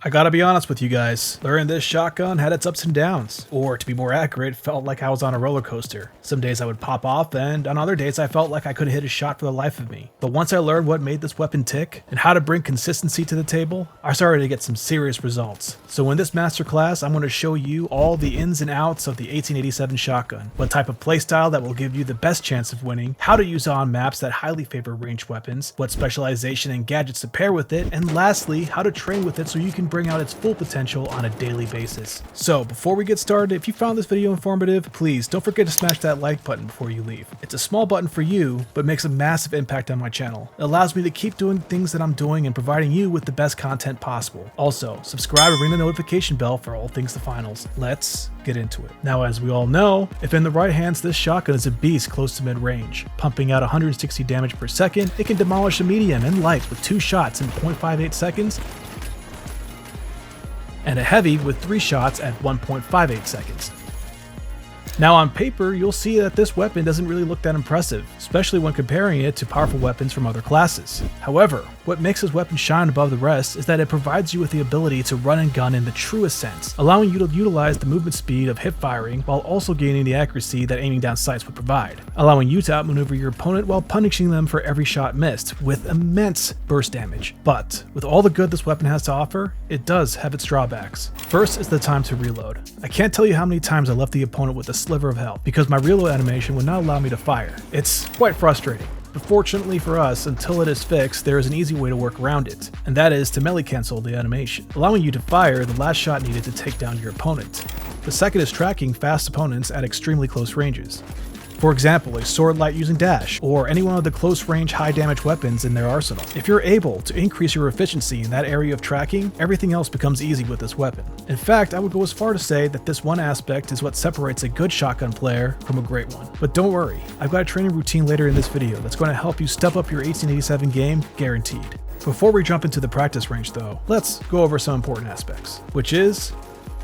I gotta be honest with you guys, learning this shotgun had its ups and downs, or to be more accurate, felt like I was on a roller coaster. Some days I would pop off, and on other days I felt like I couldn't hit a shot for the life of me. But once I learned what made this weapon tick, and how to bring consistency to the table, I started to get some serious results. So in this masterclass, I'm going to show you all the ins and outs of the 1887 shotgun, what type of playstyle that will give you the best chance of winning, how to use it on maps that highly favor ranged weapons, what specialization and gadgets to pair with it, and lastly, how to train with it so you can bring out its full potential on a daily basis. So before we get started, if you found this video informative, please don't forget to smash that like button before you leave. It's a small button for you, but makes a massive impact on my channel. It allows me to keep doing things that I'm doing and providing you with the best content possible. Also, subscribe and ring the notification bell for all things the finals. Let's get into it. Now, as we all know, if in the right hands, this shotgun is a beast close to mid-range. Pumping out 160 damage per second, it can demolish a medium and light with 2 shots in 0.58 seconds, and a heavy with 3 shots at 1.58 seconds. Now on paper, you'll see that this weapon doesn't really look that impressive, especially when comparing it to powerful weapons from other classes. However, what makes this weapon shine above the rest is that it provides you with the ability to run and gun in the truest sense, allowing you to utilize the movement speed of hip firing while also gaining the accuracy that aiming down sights would provide, allowing you to outmaneuver your opponent while punishing them for every shot missed with immense burst damage. But with all the good this weapon has to offer, it does have its drawbacks. First is the time to reload. I can't tell you how many times I left the opponent with a sliver of health because my reload animation would not allow me to fire. It's quite frustrating. But fortunately for us, until it is fixed, there is an easy way to work around it, and that is to melee cancel the animation, allowing you to fire the last shot needed to take down your opponent. The second is tracking fast opponents at extremely close ranges. For example, a sword light using dash, or any one of the close range high damage weapons in their arsenal. If you're able to increase your efficiency in that area of tracking, everything else becomes easy with this weapon. In fact, I would go as far to say that this one aspect is what separates a good shotgun player from a great one. But don't worry, I've got a training routine later in this video that's going to help you step up your 1887 game, guaranteed. Before we jump into the practice range though, let's go over some important aspects, which is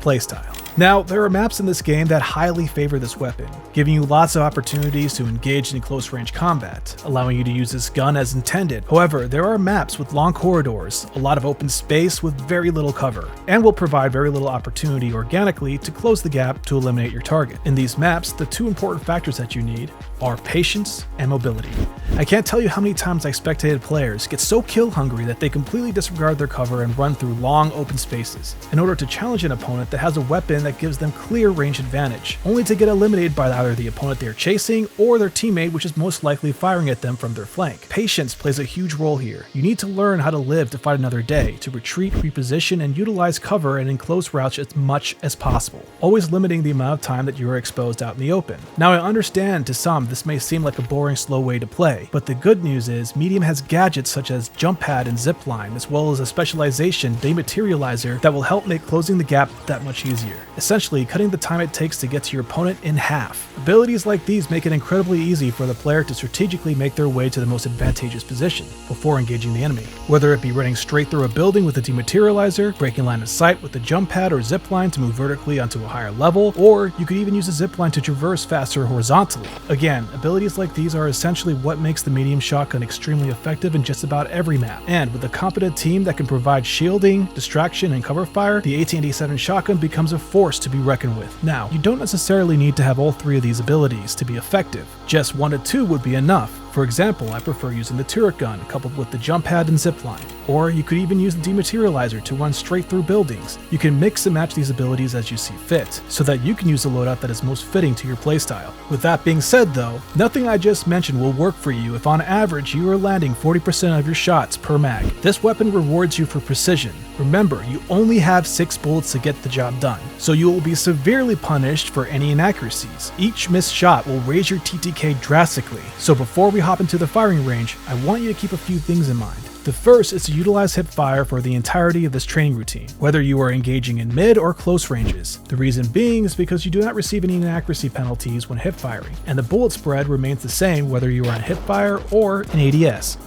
playstyle. Now, there are maps in this game that highly favor this weapon, giving you lots of opportunities to engage in close range combat, allowing you to use this gun as intended. However, there are maps with long corridors, a lot of open space with very little cover, and will provide very little opportunity organically to close the gap to eliminate your target. In these maps, the 2 important factors that you need are patience and mobility. I can't tell you how many times I spectated players get so kill hungry that they completely disregard their cover and run through long open spaces in order to challenge an opponent that has a weapon that gives them clear range advantage, only to get eliminated by either the opponent they're chasing or their teammate, which is most likely firing at them from their flank. Patience plays a huge role here. You need to learn how to live to fight another day, to retreat, reposition, and utilize cover and enclose routes as much as possible, always limiting the amount of time that you are exposed out in the open. Now, I understand to some this may seem like a boring, slow way to play, but the good news is Medium has gadgets such as jump pad and zip line, as well as a specialization dematerializer that will help make closing the gap that much easier, essentially cutting the time it takes to get to your opponent in half. Abilities like these make it incredibly easy for the player to strategically make their way to the most advantageous position before engaging the enemy, whether it be running straight through a building with a dematerializer, breaking line of sight with the jump pad or zip line to move vertically onto a higher level, or you could even use a zip line to traverse faster horizontally. Again, abilities like these are essentially what makes the medium shotgun extremely effective in just about every map, and with a competent team that can provide shielding, distraction, and cover fire, the 1887 shotgun becomes a force to be reckoned with. Now, you don't necessarily need to have all 3 of these abilities to be effective. Just 1 to 2 would be enough. For example, I prefer using the turret gun coupled with the jump pad and zip line. Or you could even use the dematerializer to run straight through buildings. You can mix and match these abilities as you see fit, so that you can use the loadout that is most fitting to your playstyle. With that being said though, nothing I just mentioned will work for you if on average you are landing 40% of your shots per mag. This weapon rewards you for precision. Remember, you only have 6 bullets to get the job done, so you will be severely punished for any inaccuracies. Each missed shot will raise your TTK drastically, so before we hop into the firing range, I want you to keep a few things in mind. The first is to utilize hip fire for the entirety of this training routine, whether you are engaging in mid or close ranges. The reason being is because you do not receive any inaccuracy penalties when hip firing, and the bullet spread remains the same whether you are on hip fire or in ADS.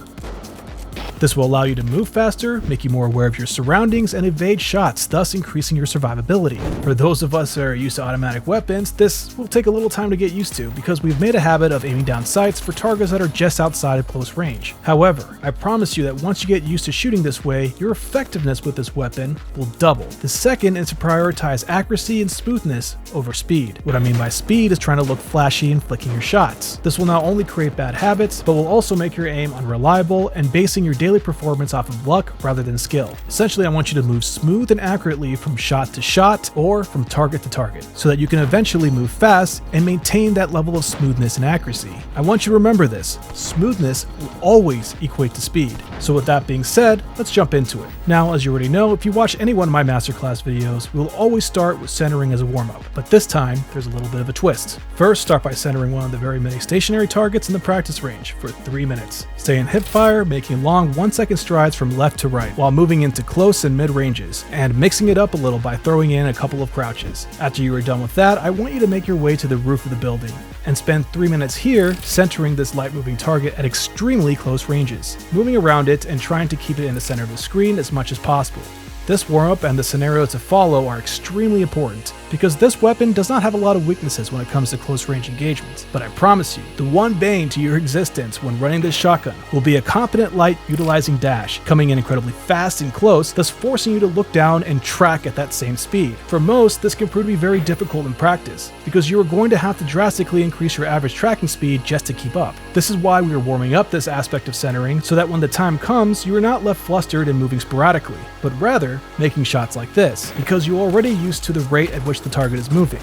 This will allow you to move faster, make you more aware of your surroundings, and evade shots, thus increasing your survivability. For those of us that are used to automatic weapons, this will take a little time to get used to because we've made a habit of aiming down sights for targets that are just outside of close range. However, I promise you that once you get used to shooting this way, your effectiveness with this weapon will double. The second is to prioritize accuracy and smoothness over speed. What I mean by speed is trying to look flashy and flicking your shots. This will not only create bad habits, but will also make your aim unreliable and basing your daily performance off of luck rather than skill. Essentially, I want you to move smooth and accurately from shot to shot or from target to target, so that you can eventually move fast and maintain that level of smoothness and accuracy. I want you to remember this: smoothness will always equate to speed. So with that being said, let's jump into it. Now, as you already know, if you watch any one of my Masterclass videos, we'll always start with centering as a warm-up, but this time there's a little bit of a twist. First, start by centering one of the very many stationary targets in the practice range for 3 minutes. Stay in hip fire, making long 1-second strides from left to right, while moving into close and mid ranges, and mixing it up a little by throwing in a couple of crouches. After you are done with that, I want you to make your way to the roof of the building, and spend 3 minutes here centering this light moving target at extremely close ranges, moving around it and trying to keep it in the center of the screen as much as possible. This warm-up and the scenario to follow are extremely important, because this weapon does not have a lot of weaknesses when it comes to close range engagements, but I promise you, the one bane to your existence when running this shotgun will be a competent light utilizing dash, coming in incredibly fast and close, thus forcing you to look down and track at that same speed. For most, this can prove to be very difficult in practice, because you are going to have to drastically increase your average tracking speed just to keep up. This is why we are warming up this aspect of centering, so that when the time comes, you are not left flustered and moving sporadically, but rather making shots like this, because you're already used to the rate at which the target is moving.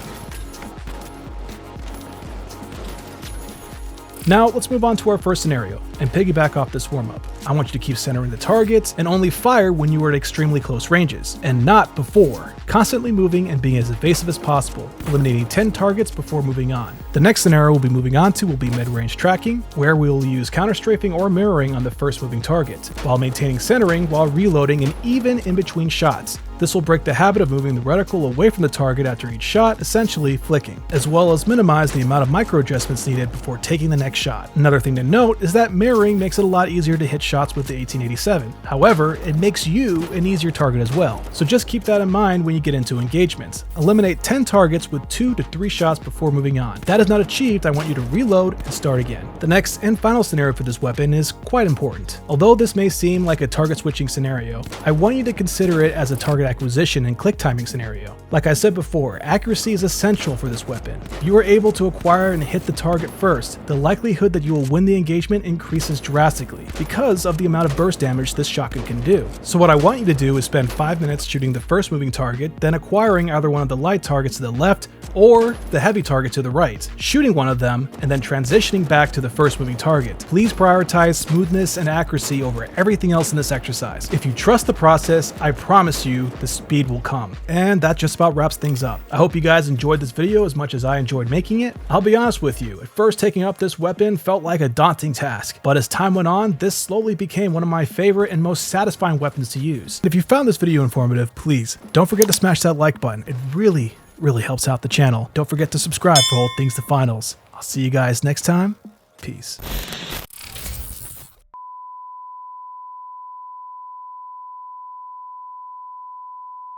Now let's move on to our first scenario and piggyback off this warm-up. I want you to keep centering the targets and only fire when you are at extremely close ranges, and not before, constantly moving and being as evasive as possible, eliminating 10 targets before moving on. The next scenario we'll be moving on to will be mid-range tracking, where we will use counter-strafing or mirroring on the first moving target, while maintaining centering while reloading and even in between shots. This will break the habit of moving the reticle away from the target after each shot, essentially flicking, as well as minimize the amount of micro adjustments needed before taking the next shot. Another thing to note is that mirroring makes it a lot easier to hit shots with the 1887. However, it makes you an easier target as well. So just keep that in mind when you get into engagements. Eliminate 10 targets with 2 to 3 shots before moving on. If that is not achieved, I want you to reload and start again. The next and final scenario for this weapon is quite important. Although this may seem like a target switching scenario, I want you to consider it as a target acquisition and click timing scenario. Like I said before, accuracy is essential for this weapon. If you are able to acquire and hit the target first, the likelihood that you will win the engagement increases drastically because of the amount of burst damage this shotgun can do. So what I want you to do is spend 5 minutes shooting the first moving target, then acquiring either one of the light targets to the left or the heavy target to the right, shooting one of them, and then transitioning back to the first moving target. Please prioritize smoothness and accuracy over everything else in this exercise. If you trust the process, I promise you the speed will come. And that just about wraps things up. I hope you guys enjoyed this video as much as I enjoyed making it. I'll be honest with you, at first taking up this weapon felt like a daunting task, but as time went on, this slowly became one of my favorite and most satisfying weapons to use. If you found this video informative, please don't forget to smash that like button. It really helps out the channel. Don't forget to subscribe for all things to finals. I'll see you guys next time. Peace.